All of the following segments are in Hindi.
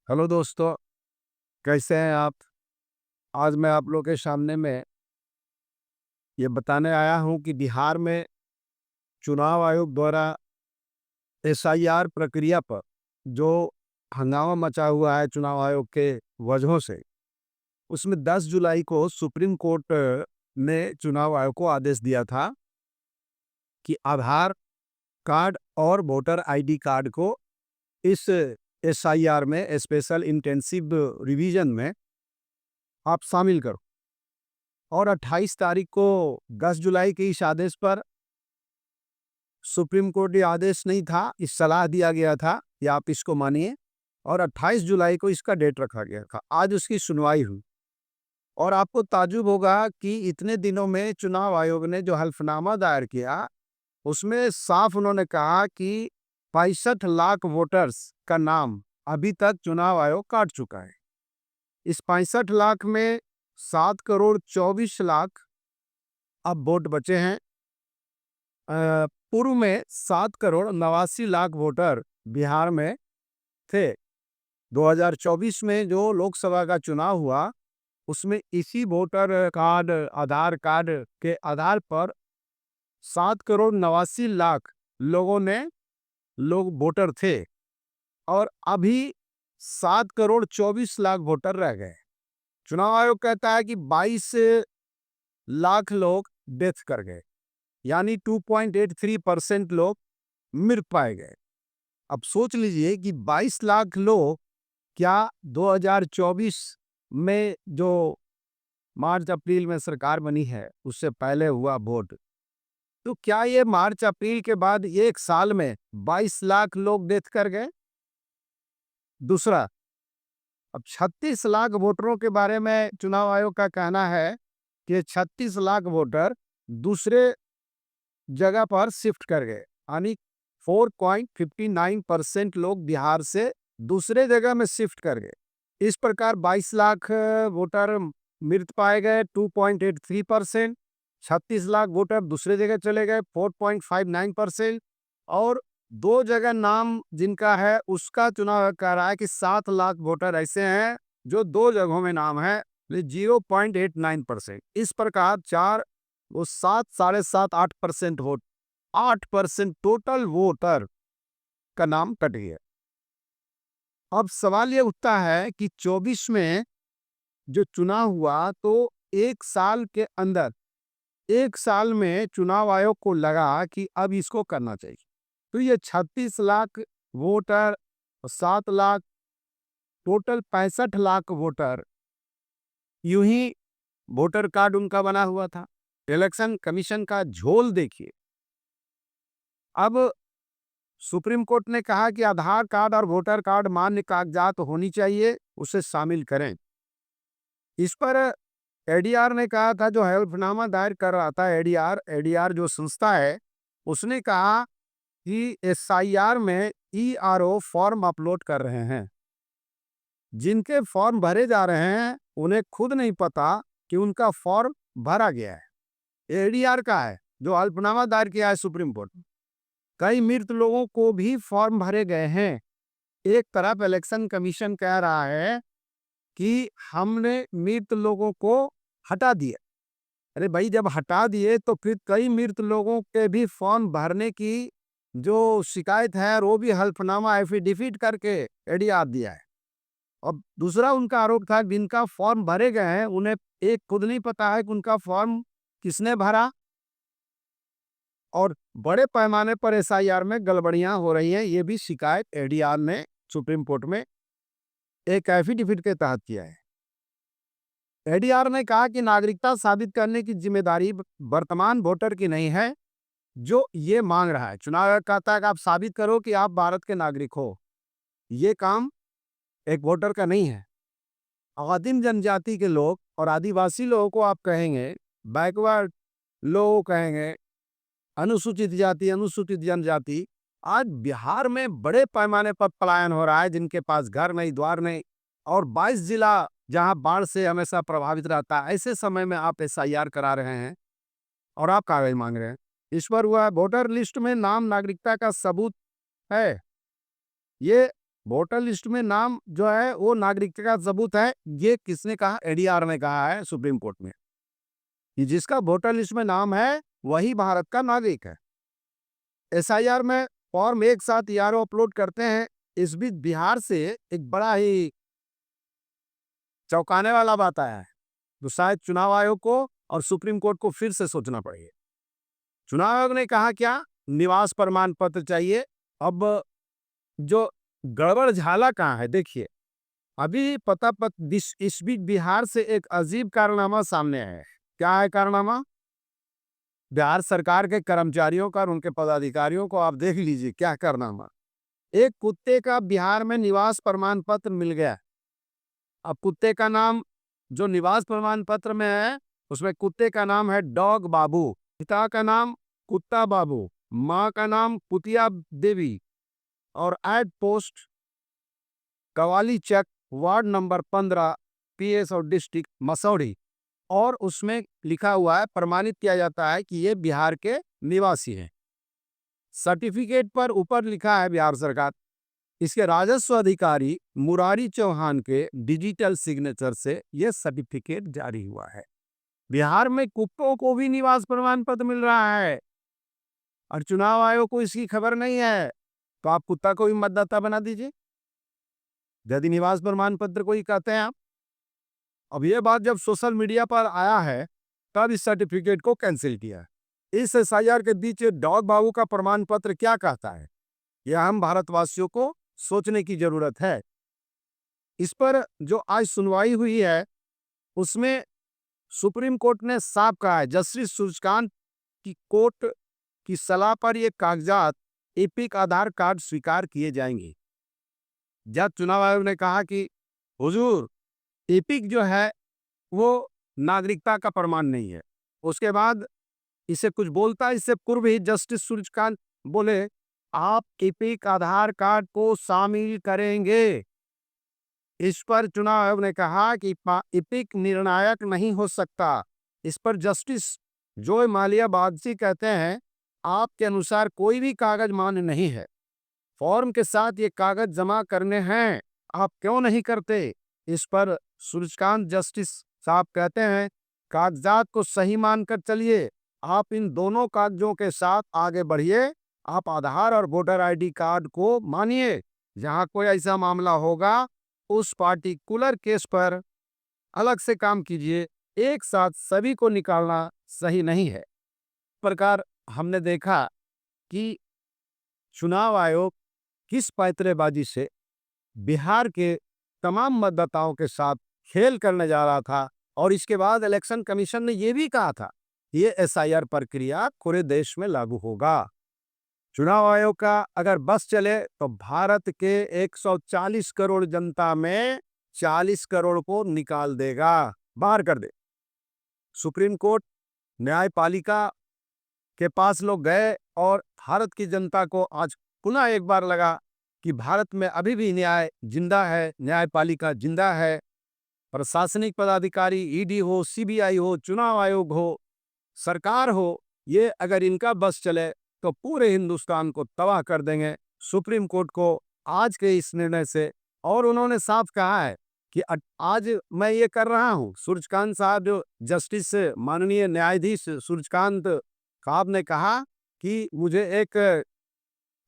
हेलो दोस्तों, कैसे हैं आप? आज मैं आप लोग के सामने में ये बताने आया हूँ कि बिहार में चुनाव आयोग द्वारा एसआईआर प्रक्रिया पर जो हंगामा मचा हुआ है चुनाव आयोग के वजहों से, उसमें 10 जुलाई को सुप्रीम कोर्ट ने चुनाव आयोग को आदेश दिया था कि आधार कार्ड और वोटर आईडी कार्ड को इस एसआईआर में, स्पेशल इंटेंसिव रिवीजन में आप शामिल करो। और 28 तारीख को 10 जुलाई के इस आदेश पर सुप्रीम कोर्ट ये आदेश नहीं था, इस सलाह दिया गया था कि आप इसको मानिए, और 28 जुलाई को इसका डेट रखा गया था। आज उसकी सुनवाई हुई और आपको ताज्जुब होगा कि इतने दिनों में चुनाव आयोग ने जो हल्फनामा दायर किया, उसमें साफ उन्होंने कहा कि 65 लाख वोटर्स का नाम अभी तक चुनाव आयोग काट चुका है। इस 65 लाख में 7 करोड़ 24 लाख अब वोट बचे हैं। पूर्व में 7 करोड़ 89 लाख वोटर बिहार में थे। 2024 में जो लोकसभा का चुनाव हुआ, उसमें इसी वोटर कार्ड, आधार कार्ड के आधार पर 7 करोड़ 89 लाख लोग वोटर थे और अभी 7 करोड़ 24 लाख वोटर रह गए। चुनाव आयोग कहता है कि 22 लाख लोग डेथ कर गए, यानी 2.83% लोग मृत पाए गए। अब सोच लीजिए कि 22 लाख लोग क्या 2024 में जो मार्च अप्रैल में सरकार बनी है उससे पहले हुआ वोट, तो क्या ये मार्च अप्रैल के बाद एक साल में 22 लाख लोग डेथ कर गए? दूसरा, अब 36 लाख वोटरों के बारे में चुनाव आयोग का कहना है कि 36 लाख वोटर दूसरे जगह पर शिफ्ट कर गए, यानी 4.59% लोग बिहार से दूसरे जगह में शिफ्ट कर गए। इस प्रकार 22 लाख वोटर मृत पाए गए, 2.83%। 36 लाख वोटर दूसरे जगह चले गए, 4.59%। और दो जगह नाम जिनका है उसका चुनाव कह रहा है कि 7 लाख वोटर ऐसे हैं जो दो जगहों में नाम है, 0.89%। इस प्रकार चार वो 7, साढ़े 7, 8% वोट, 8% टोटल वोटर का नाम कट गया। अब सवाल ये उठता है कि 24 में जो चुनाव हुआ, तो एक साल में चुनाव आयोग को लगा कि अब इसको करना चाहिए। तो ये 36 lakh voter, 7 lakh, total 65 lakh voter यूं ही वोटर कार्ड उनका बना हुआ था। इलेक्शन कमीशन का झोल देखिए। अब सुप्रीम कोर्ट ने कहा कि आधार कार्ड और वोटर कार्ड मान्य कागजात होनी चाहिए, उसे शामिल करें। इस पर एडीआर ने कहा था, जो हल्फनामा दायर कर रहा था, एडीआर जो संस्था है, उसने कहा कि एसआईआर में ईआरओ फॉर्म अपलोड कर रहे हैं। जिनके फॉर्म भरे जा रहे हैं उन्हें खुद नहीं पता कि उनका फॉर्म भरा गया है। एडीआर का है जो हल्फनामा दायर किया है सुप्रीम कोर्ट में। कई मृत लोगों को भी फॉर्म भरे गए हैं। एक तरफ इलेक्शन कमीशन कह रहा है कि हमने मृत लोगों को हटा दिया। अरे भाई, जब हटा दिए तो फिर कई मृत लोगों के भी फॉर्म भरने की जो शिकायत है वो भी हल्फनामा एफिडेविट करके एडीआर दिया है। अब दूसरा उनका आरोप था, जिनका फॉर्म भरे गए हैं उन्हें एक खुद नहीं पता है कि उनका फॉर्म किसने भरा, और बड़े पैमाने पर एसआईआर में गड़बड़ियां हो रही हैं। ये भी शिकायत एडीआर ने सुप्रीम कोर्ट में एक एफिडेविट के तहत किया है। एडीआर ने कहा कि नागरिकता साबित करने की जिम्मेदारी वर्तमान वोटर की नहीं है जो ये मांग रहा है। चुनाव आयोग कहता है कि आप साबित करो कि आप भारत के नागरिक हो। ये काम एक वोटर का नहीं है। आदिम जनजाति के लोग और आदिवासी लोगों को आप कहेंगे, बैकवर्ड लोगों को कहेंगे, अनुसूचित जाति, अनुसूचित जनजाति, आज बिहार में बड़े पैमाने पर पलायन हो रहा है, जिनके पास घर नहीं, द्वार नहीं, और 22 जिला जहां बाढ़ से हमेशा प्रभावित रहता है, ऐसे समय में आप एसआईआर करा रहे हैं और आप कागज मांग रहे हैं। इस पर हुआ वोटर लिस्ट में नाम नागरिकता का सबूत है। ये वोटर लिस्ट में नाम जो है वो नागरिकता का सबूत है। ये किसने कहा? एडीआर ने कहा है सुप्रीम कोर्ट में कि जिसका वोटर लिस्ट में नाम है वही भारत का नागरिक है। एसआईआर में फॉर्म एक साथ यारो अपलोड करते हैं। इस बीच बिहार से एक बड़ा ही चौंकाने वाला बात आया है, तो शायद चुनाव आयोग को और सुप्रीम कोर्ट को फिर से सोचना पड़ेगा। चुनाव आयोग ने कहा क्या? निवास प्रमाण पत्र चाहिए। अब जो गड़बड़ झाला कहाँ है देखिए, अभी पता पत इस बीच बिहार से एक अजीब कारनामा सामने आया है। क्या है कारनामा? बिहार सरकार के कर्मचारियों का और उनके पदाधिकारियों को आप देख लीजिए क्या कारनामा। एक कुत्ते का बिहार में निवास प्रमाण पत्र मिल गया। अब कुत्ते का नाम जो निवास प्रमाण पत्र में है उसमें कुत्ते का नाम है डॉग बाबू, पिता का नाम कुत्ता बाबू, माँ का नाम पुतिया देवी और एड पोस्ट कवाली चक, वार्ड नंबर 15, पीएस और डिस्ट्रिक्ट मसौढ़ी। और उसमें लिखा हुआ है, प्रमाणित किया जाता है कि ये बिहार के निवासी हैं। सर्टिफिकेट पर ऊपर लिखा है बिहार सरकार, इसके राजस्व अधिकारी मुरारी चौहान के डिजिटल सिग्नेचर से यह सर्टिफिकेट जारी हुआ है। बिहार में कुत्तों को भी निवास प्रमाण पत्र मिल रहा है और चुनाव आयोग को इसकी खबर नहीं है। तो आप कुत्ता को भी मतदाता बना दीजिए यदि निवास प्रमाण पत्र को ही कहते हैं आप। अब यह बात जब सोशल मीडिया पर आया है तब इस सर्टिफिकेट को कैंसिल किया। इस एसआईआर के बीच डॉग बाबू का प्रमाण पत्र क्या कहता है, यह हम भारतवासियों को सोचने की जरूरत है। इस पर जो आज सुनवाई हुई है उसमें सुप्रीम कोर्ट ने साफ कहा है, जस्टिस सूर्यकांत की कोर्ट की सलाह पर ये कागजात एपिक आधार कार्ड स्वीकार किए जाएंगे। जब चुनाव आयोग ने कहा कि हुजूर एपिक जो है वो नागरिकता का प्रमाण नहीं है, उसके बाद इसे कुछ बोलता है, इससे पूर्व ही जस्टिस सूर्यकांत बोले आप एपिक आधार कार्ड को शामिल करेंगे। इस पर चुनाव आयोग ने कहा कि एपिक निर्णायक नहीं हो सकता। इस पर जस्टिस जोय मालिया बागची कहते हैं आपके अनुसार कोई भी कागज मान्य नहीं है, फॉर्म के साथ ये कागज जमा करने हैं, आप क्यों नहीं करते? इस पर सूर्यकांत जस्टिस साहब कहते हैं कागजात को सही मानकर चलिए, आप इन दोनों कागजों के साथ आगे बढ़िए, आप आधार और वोटर आईडी कार्ड को मानिए। जहां कोई ऐसा मामला होगा उस पार्टिकुलर केस पर अलग से काम कीजिए, एक साथ सभी को निकालना सही नहीं है। इस प्रकार हमने देखा कि चुनाव आयोग किस पैंतरेबाजी से बिहार के तमाम मतदाताओं के साथ खेल करने जा रहा था। और इसके बाद इलेक्शन कमीशन ने यह भी कहा था ये एसआईआर प्रक्रिया पूरे देश में लागू होगा। चुनाव आयोग का अगर बस चले तो भारत के 140 करोड़ जनता में 40 करोड़ को निकाल देगा, बाहर कर दे। सुप्रीम कोर्ट न्यायपालिका के पास लोग गए और भारत की जनता को आज पुनः एक बार लगा कि भारत में अभी भी न्याय जिंदा है, न्यायपालिका जिंदा है। प्रशासनिक पदाधिकारी ईडी हो, सीबीआई हो, चुनाव आयोग हो, सरकार हो, ये अगर इनका बस चले तो पूरे हिंदुस्तान को तबाह कर देंगे। सुप्रीम कोर्ट को आज के इस निर्णय से, और उन्होंने साफ कहा है कि आज मैं ये कर रहा हूं। सूर्यकांत साहब जो जस्टिस माननीय न्यायाधीश सूर्यकांत साहब ने कहा कि मुझे एक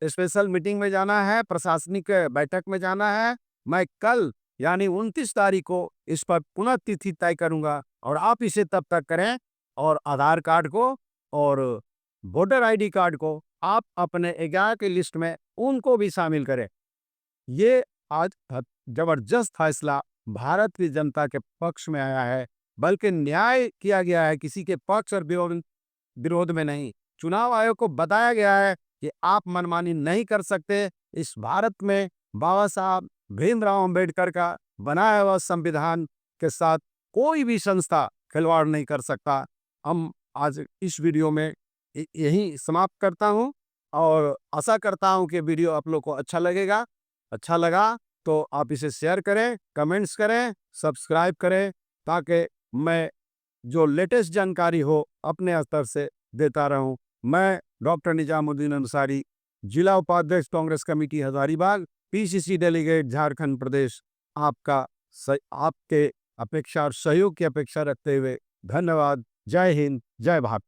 स्पेशल मीटिंग में जाना है, प्रशासनिक बैठक में जाना है, मैं कल यानी 29 तारीख को इस पर पुनः तिथि तय करूंगा और आप इसे तब तक करें। और आधार कार्ड को और वोटर आईडी कार्ड को आप अपने 11 की लिस्ट में उनको भी शामिल करें। ये आज जबरदस्त फैसला भारत की जनता के पक्ष में आया है, बल्कि न्याय किया गया है, किसी के पक्ष और विरोध में नहीं। चुनाव आयोग को बताया गया है कि आप मनमानी नहीं कर सकते। इस भारत में बाबा साहब भीमराव अंबेडकर का बनाया हुआ संविधान के साथ कोई भी संस्था खिलवाड़ नहीं कर सकता। हम आज इस वीडियो में यही समाप्त करता हूं और आशा करता हूं कि वीडियो आप लोग को अच्छा लगेगा। अच्छा लगा तो आप इसे शेयर करें, कमेंट्स करें, सब्सक्राइब करें, ताकि मैं जो लेटेस्ट जानकारी हो अपने स्तर से देता रहूं। मैं डॉक्टर निजामुद्दीन अंसारी, जिला उपाध्यक्ष Congress committee Hazaribagh, PCC delegate Jharkhand प्रदेश आपके अपेक्षा और सहयोग की अपेक्षा रखते हुए धन्यवाद। जय हिंद, जय भारत।